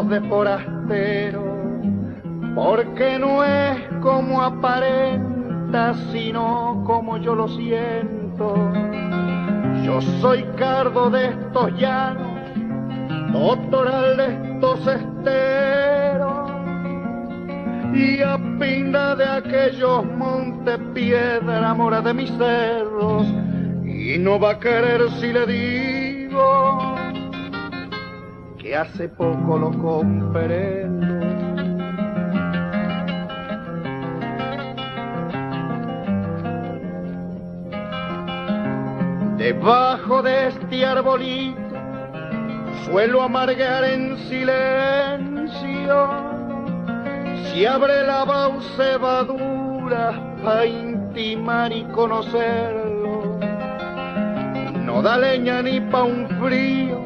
ojos de forastero, porque no es como aparenta, sino como yo lo siento. Yo soy cardo de estos llanos, totoral de estos esteros, y a pinda de aquellos montes piedra mora de mis cerros. Y no va a querer si le digo que hace poco lo comprendo. Debajo de este arbolito suelo amargar en silencio. Si abre la cebadura pa' intimar y conocerlo, no da leña ni pa' un frío,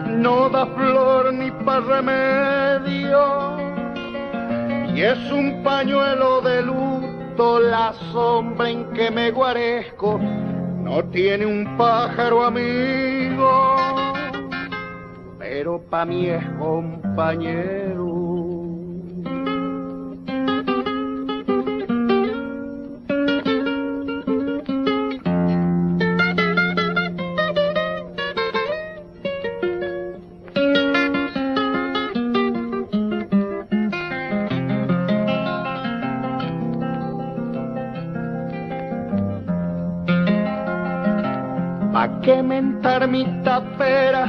no da flor ni pa' remedio, y es un pañuelo de luto la sombra en que me guarezco. No tiene un pájaro amigo, pero pa' mí es compañero. ¿Pa' qué mentar mi tapera?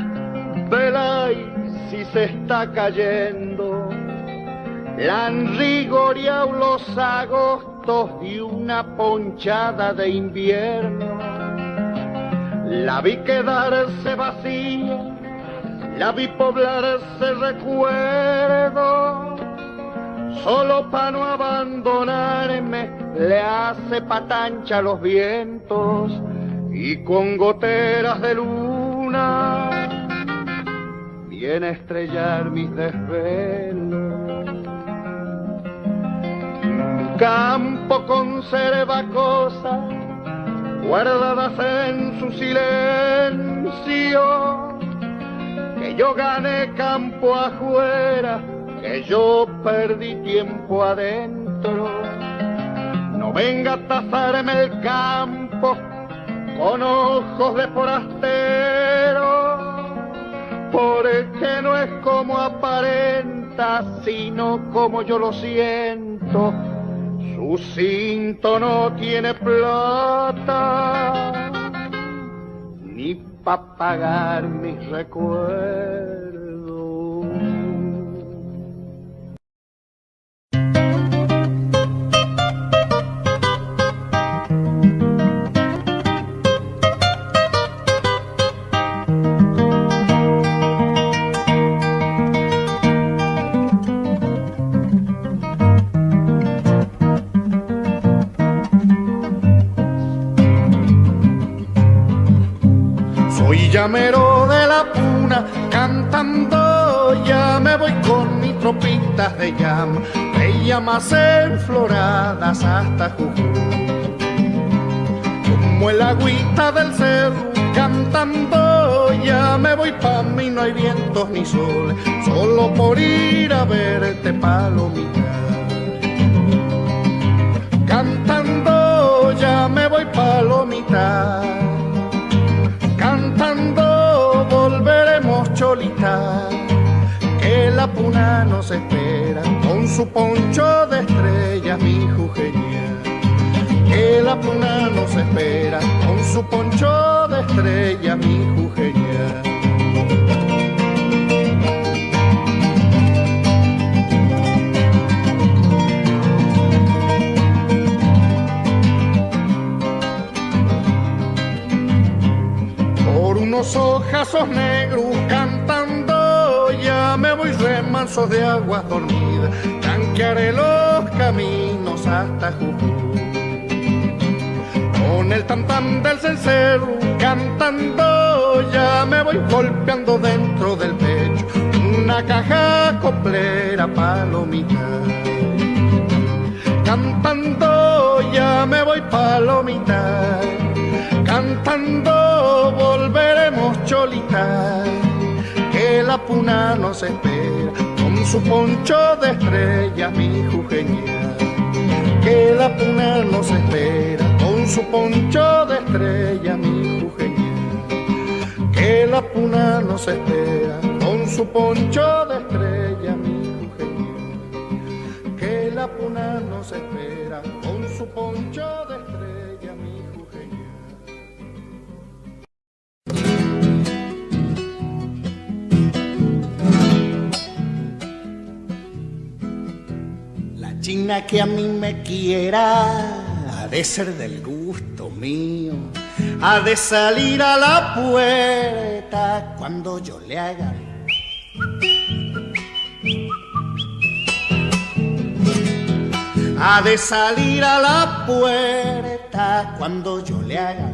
Vela y si se está cayendo. La han rigoreado los agostos de una ponchada de invierno. La vi quedarse vacía, la vi poblarse recuerdo. Solo pa' no abandonarme le hace patancha los vientos, y con goteras de luna viene a estrellar mis desvelos. Mi campo conserva cosas guardadas en su silencio, que yo gané campo afuera, que yo perdí tiempo adentro. No venga a tasarme el campo con ojos de forastero, porque no es como aparenta, sino como yo lo siento. Su cinto no tiene plata, ni pa' pagar mis recuerdos. Llamero de la puna, cantando ya me voy con mis tropitas de llama, de llamas enfloradas hasta Jujuy. Como el agüita del cerro, cantando ya me voy pa' mí, no hay vientos ni soles, solo por ir a verte palomita. Cantando ya me voy palomita, cantando volveremos cholita, que la puna nos espera con su poncho de estrellas, mi jujeña. Que la puna nos espera con su poncho de estrellas, mi jujeña. Unos ojazos negros cantando ya me voy remanso de aguas dormidas, tanquearé los caminos hasta Jujuy. Con el tam-tam del cencerro cantando ya me voy golpeando dentro del pecho una caja coplera palomita. Cantando ya me voy palomita, cantando volveremos cholita, que la la puna nos espera con su poncho de estrellas, mi jujeña. Que la puna nos espera con su poncho de estrellas, mi jujeña. Que la puna nos espera con su poncho de estrellas, mi jujeña. Que la puna nos espera con su poncho de estrellas, mi jujeña. La china que a mí me quiera ha de ser del gusto mío, ha de salir a la puerta cuando yo le haga. Ha de salir a la puerta cuando yo le haga.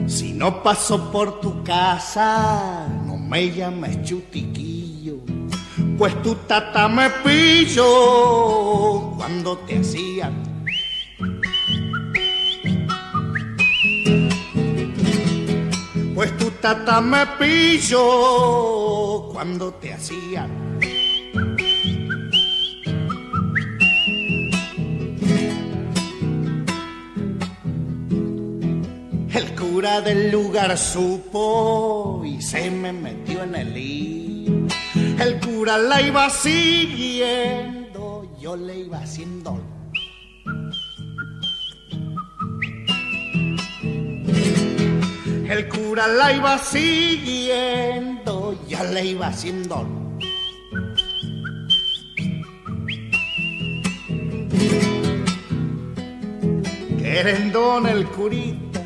Si no paso por tu casa, no me llames chutiquillo, pues tu tata me pilló cuando te hacían. Pues tu tata me pilló cuando te hacían. El cura del lugar supo y se me metió en el lío. El cura la iba siguiendo, yo le iba haciendo. El cura la iba siguiendo, ya le iba haciendo. Querendón el curita,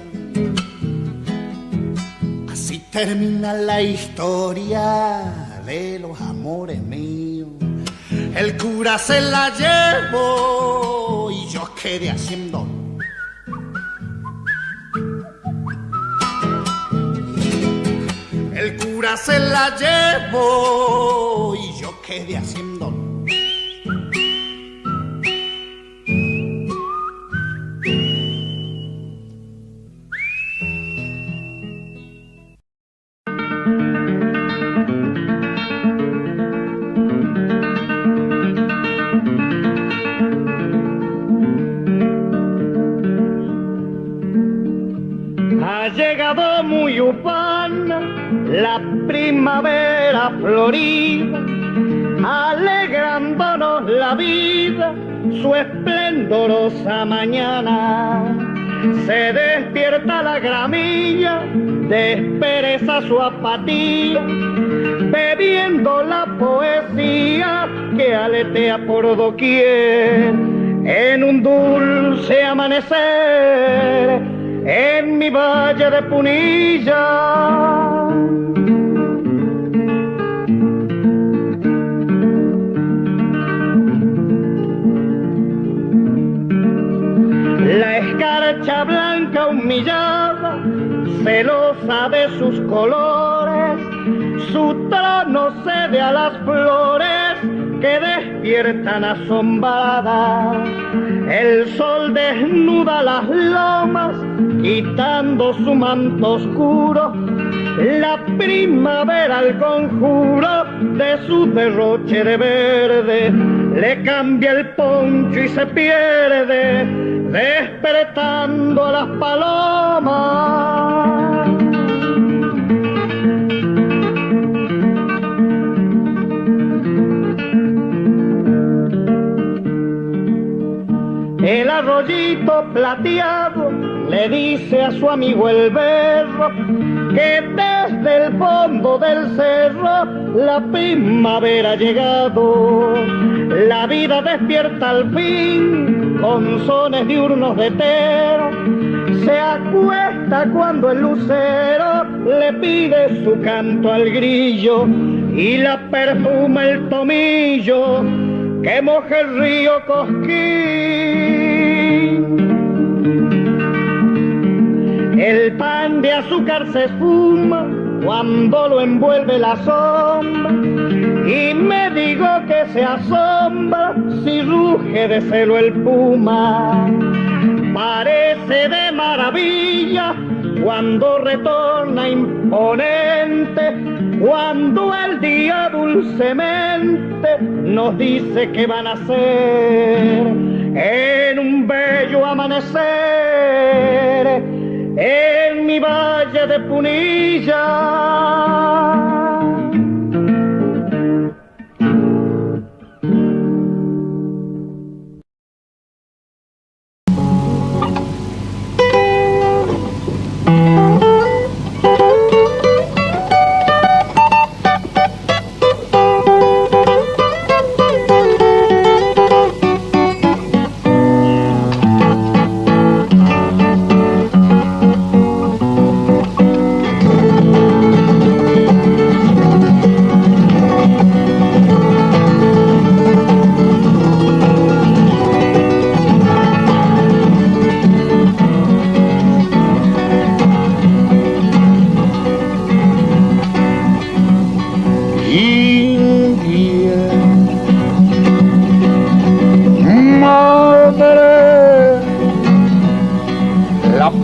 así termina la historia de los amores míos. El cura se la llevó y yo quedé haciendo. El cura se la llevó y yo quedé haciendo. Ha llegado muy ufana la primavera florida, alegrándonos la vida, su esplendorosa mañana. Se despierta la gramilla, despereza su apatía, bebiendo la poesía que aletea por doquier. En un dulce amanecer, en mi valle de Punilla. La escarcha blanca humillada, celosa de sus colores, su trono cede a las flores que despiertan asombradas. El sol desnuda las lomas, quitando su manto oscuro. La primavera al conjuro de su derroche de verde le cambia el poncho y se pierde, despertando a las palomas. El arroyito plateado le dice a su amigo el berro que desde el fondo del cerro la primavera ha llegado. La vida despierta al fin con sones diurnos de tero, se acuesta cuando el lucero le pide su canto al grillo y la perfuma el tomillo que moja el río Cosquín. El pan de azúcar se esfuma cuando lo envuelve la sombra, y me digo que se asombra si ruge de celo el puma. parece de maravilla cuando retorna imponente, cuando el día dulcemente nos dice que van a hacer en un bello amanecer en mi valle de Punilla.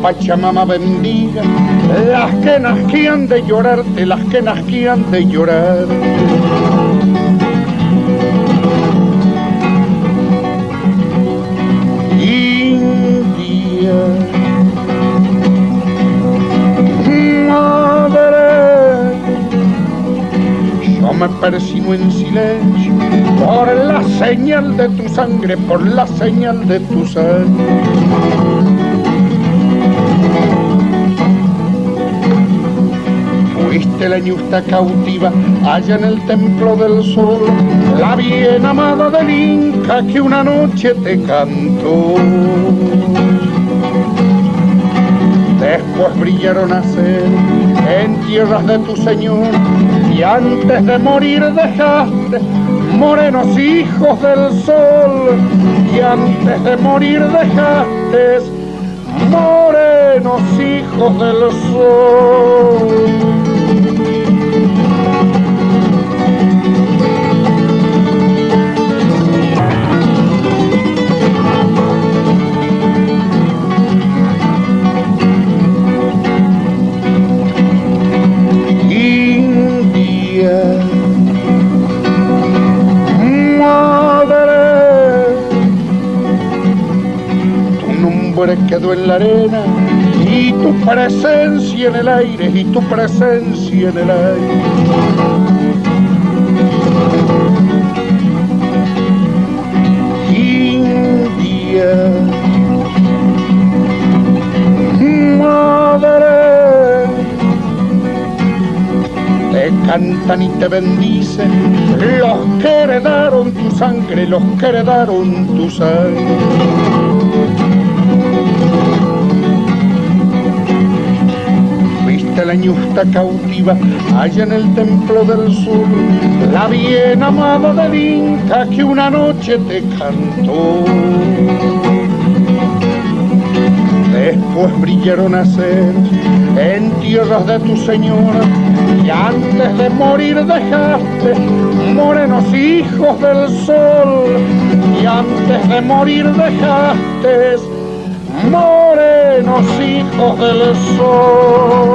Pachamama bendiga las que nazquían de llorarte, las que nazquían de llorar. India, madre, yo me persino en silencio por la señal de tu sangre, por la señal de tu sangre. Fuiste la ñusta cautiva allá en el templo del sol, la bien amada del Inca que una noche te cantó. Después brillaron a ser en tierras de tu Señor y antes de morir dejaste morenos hijos del sol, y antes de morir dejaste morenos hijos del sol. Quedó en la arena y tu presencia en el aire, y tu presencia en el aire. India, madre, te cantan y te bendicen los que heredaron tu sangre, los que heredaron tu sangre. La ñusta cautiva allá en el templo del sur, la bien amada del Inca que una noche te cantó. Después brillaron a ser en tierras de tu Señor y antes de morir dejaste morenos hijos del sol, y antes de morir dejaste morenos hijos del sol.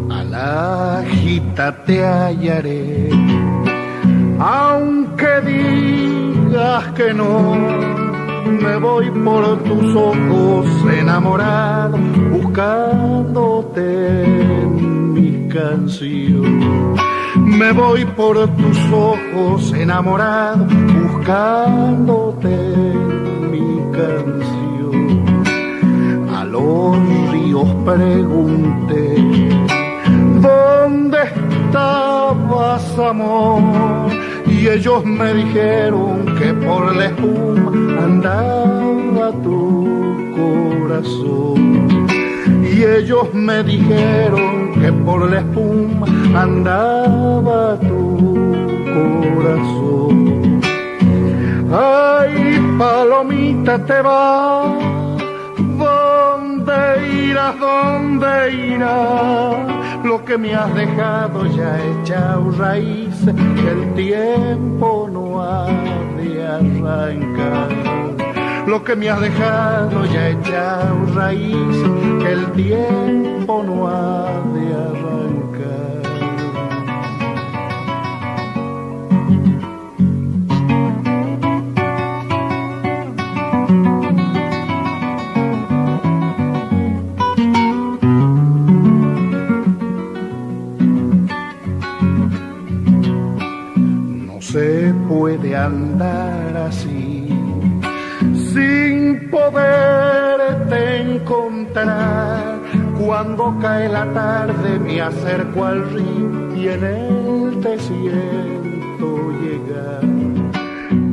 A la gita te hallaré, aunque digas que no, me voy por tus ojos enamorado, buscándote en mi canción. Me voy por tus ojos enamorado, buscándote en mi canción. A los ríos pregunté, ¿dónde estabas, amor? Y ellos me dijeron que por la espuma andaba tu corazón. Y ellos me dijeron que por la espuma andaba tu corazón. Ay, palomita, te vas, ¿dónde irás, dónde irás? Lo que me has dejado ya echado raíces, que el tiempo no ha de arrancar. Lo que me has dejado ya echado raíces, que el tiempo no ha de arrancar. Se puede andar así sin poderte encontrar. Cuando cae la tarde me acerco al río y en él te siento llegar.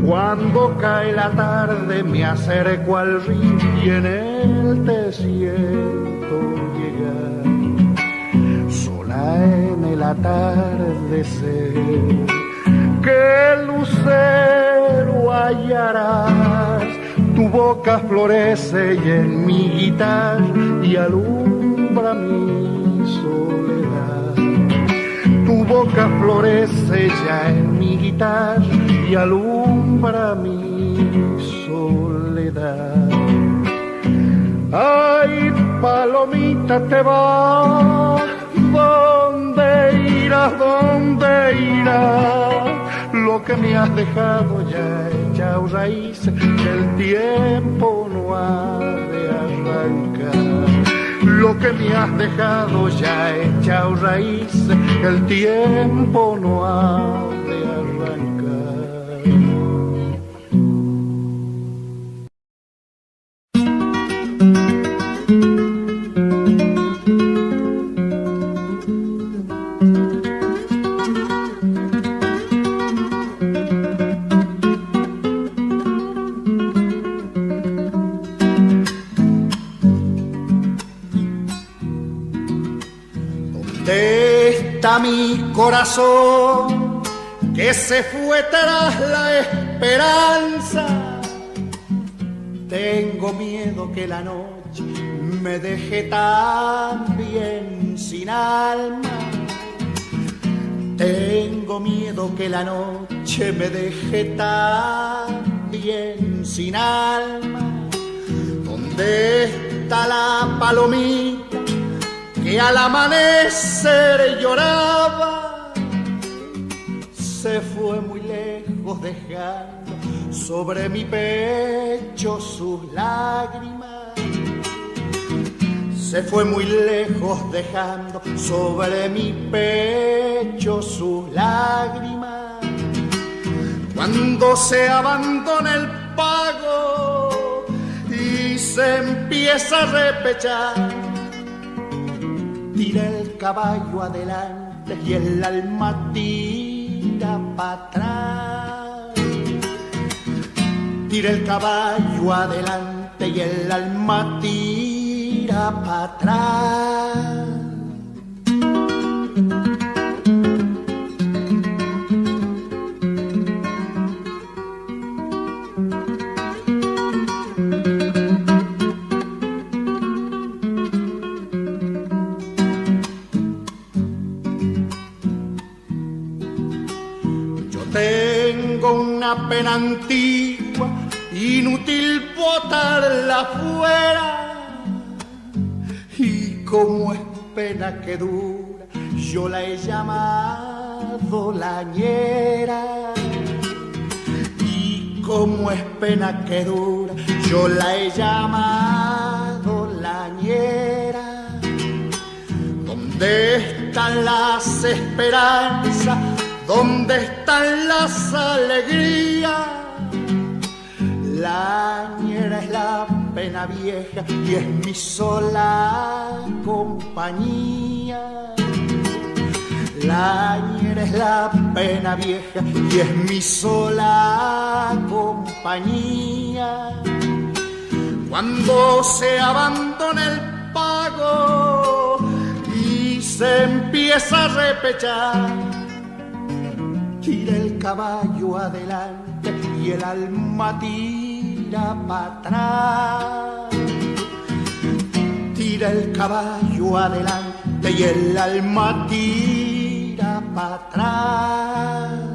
Cuando cae la tarde me acerco al río y en él te siento llegar. Sola en el atardecer, ¿qué lucero hallarás? Tu boca florece y en mi guitarra y alumbra mi soledad. Tu boca florece ya en mi guitarra y alumbra mi soledad. Ay, palomita, te vas, ¿dónde irás, dónde irás? Lo que me has dejado ya echado raíces, que el tiempo no ha de arrancar. Lo que me has dejado ya echado raíces, que el tiempo no ha de arrancar. Mi corazón que se fue tras la esperanza. Tengo miedo que la noche me deje también sin alma. Tengo miedo que la noche me deje también sin alma. ¿Dónde está la palomita que al amanecer lloraba? Se fue muy lejos dejando sobre mi pecho sus lágrimas. Se fue muy lejos dejando sobre mi pecho sus lágrimas. Cuando se abandona el pago y se empieza a repechar, tira el caballo adelante y el alma tira para atrás. Tira el caballo adelante y el alma tira para atrás. Una pena antigua, inútil botarla fuera, y como es pena que dura, yo la he llamado lañera. Y como es pena que dura, yo la he llamado lañera. ¿Dónde están las esperanzas? ¿Dónde están las alegrías? La ñera es la pena vieja y es mi sola compañía. La ñera es la pena vieja y es mi sola compañía. Cuando se abandona el pago y se empieza a repechar, tira el caballo adelante y el alma tira para atrás. Tira el caballo adelante y el alma tira para atrás.